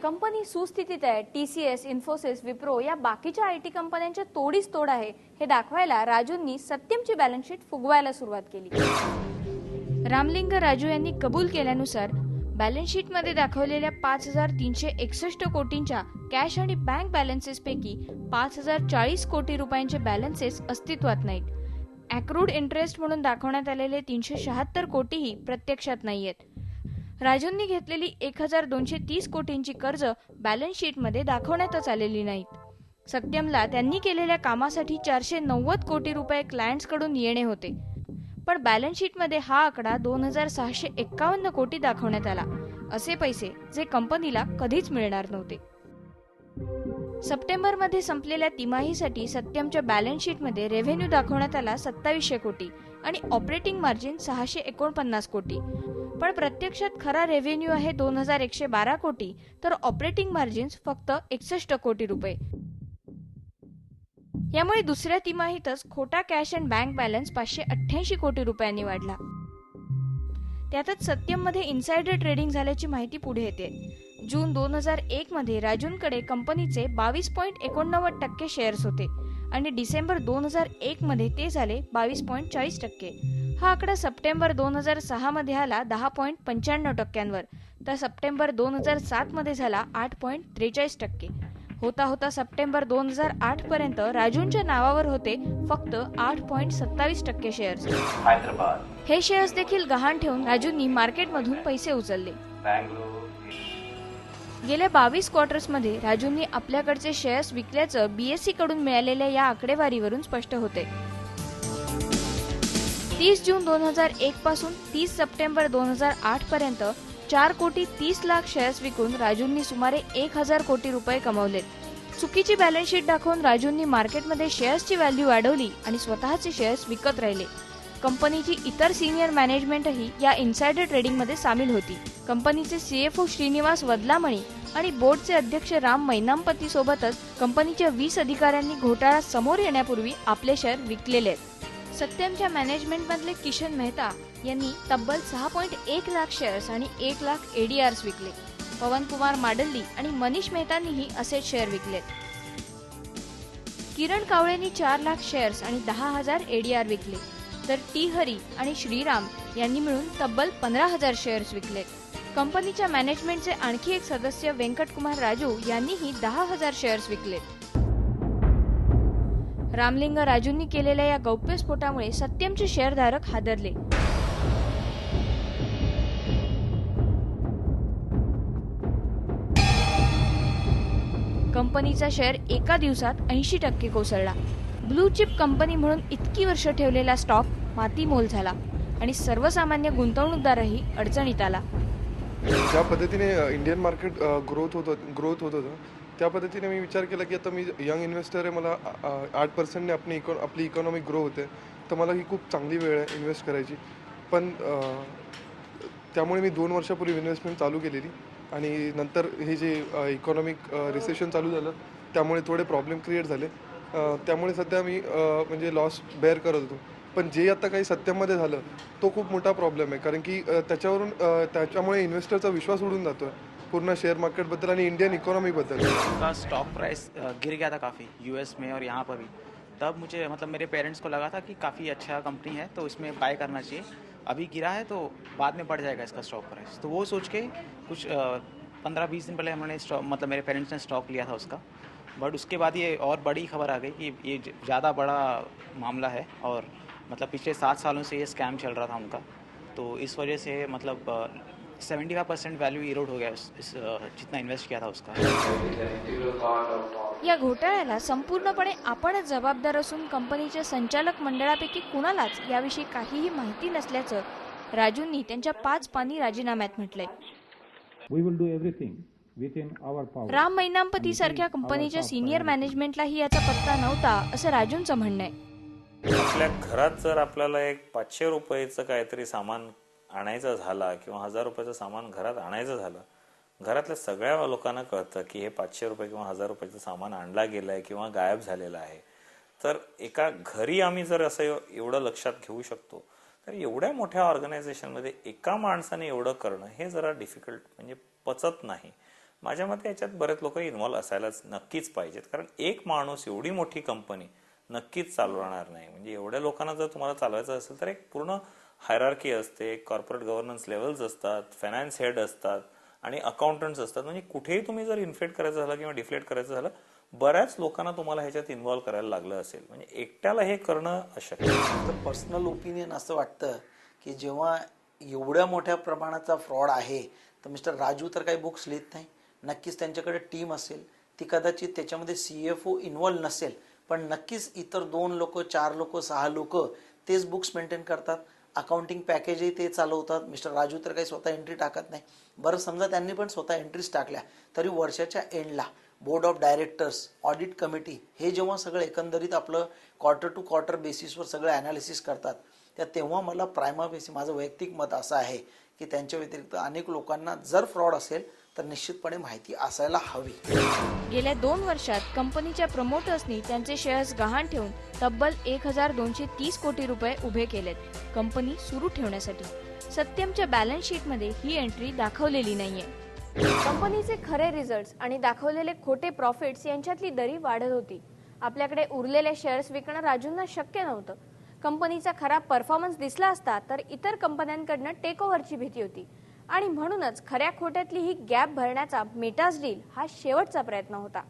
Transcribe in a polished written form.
Company सुस्थितीत आहे. TCS, Infosys, Wipro या बाकीच्या IT कंपन्यांच्या तोडीस तोड आहे हे दाखवायला राजूंनी सत्यमची बॅलन्स शीट फुगवायला सुरुवात केली. रामलिंग राजू यांनी कबूल केल्यानुसार बॅलन्स शीट मध्ये दाखवलेल्या 5361 कोटींच्या कॅश आणि बँक बॅलन्सेस पैकी 5040 कोटी रुपयांचे बॅलन्सेस अस्तित्वात नाहीत. ॲक्रूड इंटरेस्ट म्हणून दाखवण्यात आलेले 376 कोटीही प्रत्यक्षात नाहीयेत. राजूंनी घेतलेली 1230 कोटींची कर्ज बॅलन्स शीट मध्ये दाखवण्यातच आलेली नाहीत. सत्यमला त्यांनी केलेल्या कामासाठी 490 कोटी रुपये क्लायंट्स कडून येणे होते, पण बॅलन्स शीट मध्ये हा आकडा 2651 कोटी दाखवण्यात आला. असे पैसे जे कंपनीला कधीच मिळणार नव्हते. सप्टेंबर मध्ये संपलेल्या तिमाहीसाठी सत्यमच्या बॅलन्स शीट मध्ये रेव्हेन्यू दाखवण्यात आला 2700 कोटी आणि ऑपरेटिंग मार्जिन 649 कोटी, पण प्रत्यक्षात खरा रेव्हेन्यू आहे 2112 कोटी तर ऑपरेटिंग मार्जिन फक्त 61 कोटी रुपये. यामुळे दुसऱ्या तिमाहीतच खोटा कॅश अँड बँक बॅलन्स 588 कोटी रुपयांनी वाढला. त्यातच सत्यम मध्ये इनसाइडर ट्रेडिंग झाल्याची माहिती पुढे येते. जून 2001 मध्ये राजूंकडे कंपनीचे 22.89% शेअर्स होते आणि डिसेंबर 2001 मध्ये ते झाले 22.40%. हा आकडा सप्टेंबर 2006 मध्ये आला 10.95%वर, तर सप्टेंबर 2007 मध्ये झाला 8.43%. होता होता सप्टेंबर 2008 पर्यंत राजूंच्या नावावर होते फक्त 8.27% शेअर्स. हे शेअर्स देखील गहाण ठेवून राजूंनी मार्केटमधून पैसे उचलले. गेल्या 22 क्वार्टर्समध्ये राजूंनी आपल्याकडचे शेअर्स विकल्याचं BSE कडून मिळालेल्या या आकडेवारीवरून स्पष्ट होते. 30 जून 2001 पासून 30 सप्टेंबर 2008 पर्यंत 4 कोटी 30 लाख शेअर्स विकून राजूंनी सुमारे 1000 कोटी रुपये कमावलेत. चुकीची बॅलन्स शीट दाखवून राजूंनी मार्केटमध्ये शेअर्सची व्हॅल्यू वाढवली आणि स्वतःचे शेअर्स विकत राहिले. कंपनीची इतर सिनियर मॅनेजमेंटही या इनसाइडर ट्रेडिंगमध्ये सामील होती. कंपनीचे CFO श्रीनिवास वदलामणी आणि बोर्डचे अध्यक्ष राम मैनामपती सोबतच कंपनीच्या 20 अधिकाऱ्यांनी घोटाळा समोर येण्यापूर्वी आपले शेअर विकलेले आहेत. सत्यमच्या मॅनेजमेंटमधले किशन मेहता यांनी तब्बल 6.1 लाख शेअर्स आणि 1 लाख ADRs विकले. पवन कुमार माडल्ली आणि मनीष मेहतांनीही असे शेअर विकलेत. किरण कावळेंनी 4 लाख शेअर्स आणि 10,000 ADR विकले, तर टी हरी आणि श्रीराम यांनी मिळून तब्बल 15,000 शेअर्स विकलेत. कंपनीच्या मॅनेजमेंटचे आणखी एक सदस्य वेंकट कुमार राजू यांनीही 10,000 शेअर्स विकलेत. रामलिंग राजूंनी केलेल्या या गौप्यस्फोटामुळे सत्यमचे शेअरधारक हादरले. कंपनीचा शेअर एका दिवसात 80% कोसळला. ब्लू चिप कंपनी म्हणून इतकी वर्ष ठेवलेला स्टॉक मातीमोल झाला आणि सर्वसामान्य गुंतवणूकदारही अडचणीत आला. ज्या पद्धतीने इंडियन मार्केट ग्रोथ होत होतं त्या पद्धतीने मी विचार केला की आता मी यंग इन्व्हेस्टर आहे, मला 8%ने आपली इकॉनॉमी ग्रो होते, तर मला ही खूप चांगली वेळ आहे इन्व्हेस्ट करायची. पण त्यामुळे मी 2 वर्षापूर्वी इन्व्हेस्टमेंट चालू केलेली आणि नंतर हे जे इकॉनॉमिक रिसेशन चालू झालं त्यामुळे थोडे प्रॉब्लेम क्रिएट झाले. त्यामुळे सध्या मी म्हणजे लॉस बेअर करत होतो. पण जे आता काही सत्यममध्ये झालं तो खूप मोठा प्रॉब्लेम आहे, कारण की त्याच्यामुळे इन्व्हेस्टरचा विश्वास उडून जातो आहे पूर्ण शेयर मार्केटबद्दल आणि इंडियन इकोनॉमीबद्दल. का स्टॉक प्राइस गिर गया था काफ़ी US में और यहाँ पर भी. तब मुझे मतलब मेरे पेरेंट्स को लगा था कि काफ़ी अच्छा कंपनी है तो इसमें बाय करना चाहिए. अभी गिरा है तो बाद में बढ़ जाएगा इसका स्टॉक प्राइस. तो वो सोच के कुछ 15-20 दिन पहले हमने मतलब मेरे पेरेंट्स ने स्टॉक लिया था उसका. बट उसके बाद ये और बड़ी खबर आ गई कि ये ज़्यादा बड़ा मामला है और मतलब पिछले 7 सालों से ये स्कैम चल रहा था उनका. तो इस वजह से मतलब 75% वैल्यू इरोड हो गया जितना इन्वेस्ट किया था उसका. या घोटाळ्याला संपूर्णपणे आपणच जबाबदार असून कंपनीच्या संचालक मंडळापैकी कुणालाच याविषयी काहीही माहिती नसल्याचं राजूंनी त्यांच्या 5 पानी राजीनाम्यात म्हटलंय. राम मैनामपती सारख्या कंपनीच्या सिनियर मॅनेजमेंटलाही याचा पत्ता नव्हता असं राजूंचं म्हणणं आहे. आपल्या घरात जर आपल्याला एक 500 रुपयाचं काहीतरी सामान आणायचं झाला किंवा 1000 रुपयाचं सामान घरात आणायचं झालं, घरातल्या सगळ्या लोकांना कळतं की हे 500 रुपये किंवा 1000 रुपयाचं सामान आणला गेलंय किंवा गायब झालेलं आहे. तर एका घरी आम्ही जर असं एवढं लक्षात घेऊ शकतो, तर एवढ्या मोठ्या ऑर्गनायझेशनमध्ये एका माणसाने एवढं करणं हे जरा डिफिकल्ट, म्हणजे पचत नाही. माझ्या मते याच्यात बरेच लोक इन्व्हॉल्व्ह असायलाच नक्कीच पाहिजेत, कारण एक माणूस एवढी मोठी कंपनी नक्कीच चालवणार नाही. म्हणजे एवढ्या लोकांना जर तुम्हाला चालवायचं असेल तर एक पूर्ण हायरार्की असते, कॉर्पोरेट गव्हर्नन्स लेवल्स असतात, फायनान्स हेड असतात आणि अकाउंटंट्स असतात. म्हणजे कुठेही तुम्ही जर इन्फ्लेट करायचं झालं किंवा डिफ्लेट करायचं झालं, बऱ्याच लोकांना तुम्हाला ह्याच्यात इन्व्हॉल्व्ह करायला लागलं असेल. म्हणजे एकट्याला हे करणं अशक्य आहे. तर पर्सनल ओपिनियन असं वाटतं की जेव्हा एवढ्या मोठ्या प्रमाणाचा फ्रॉड आहे तर मिस्टर राजू तर काही बुक्स लिहित नाही. नक्कीच त्यांच्याकडे टीम असेल, ती कदाचित त्याच्यामध्ये CFO इन्व्हॉल्व नसेल, पण नक्कीच इतर 2 लोक, 4 लोक, 6 लोक तेच बुक्स मेंटेन करतात. अकाउंटिंग पॅकेजही ते चालवतात. मिस्टर राजू तर काही स्वतः एंट्री टाकत नाही. बरं, समजा त्यांनी पण स्वतः एंट्रीज टाकल्या तरी वर्षाच्या एंडला board of directors, audit committee हे जेव्हा सगळं एकंदरीत आपलं क्वार्टर टू क्वार्टर बेसिसवर सगळं ॲनालिसिस करतात, तेव्हा मला प्रायमा बेसिस माझं वैयक्तिक मत असं आहे की त्यांच्या व्यतिरिक्त अनेक लोकांना जर फ्रॉड असेल तर निश्चितपणे माहिती असायला हवी. गेल्या 2 वर्षात कंपनीच्या प्रमोटर्सनी त्यांचे शेअर्स गहाण ठेवून तब्बल 1230 कोटी रुपये उभे केलेत कंपनी सुरू ठेवण्यासाठी. सत्यमच्या बॅलन्स शीटमध्ये ही एंट्री दाखवलेली नाहीये. कंपनीचे खरे रिझल्ट्स आणि दाखवलेले खोटे प्रॉफिट्स यांच्यातली दरी वाढत होती. आपल्याकडे उरलेले शेअर्स विकणं राजूंना शक्य नव्हतं. कंपनीचा खरा परफॉर्मन्स दिसला असता तर इतर कंपन्यांकडनं टेक ओव्हरची भीती होती आणि म्हणूनच खऱ्या खोट्यातली ही गॅप भरण्याचा मेटास डील हा शेवटचा प्रयत्न होता.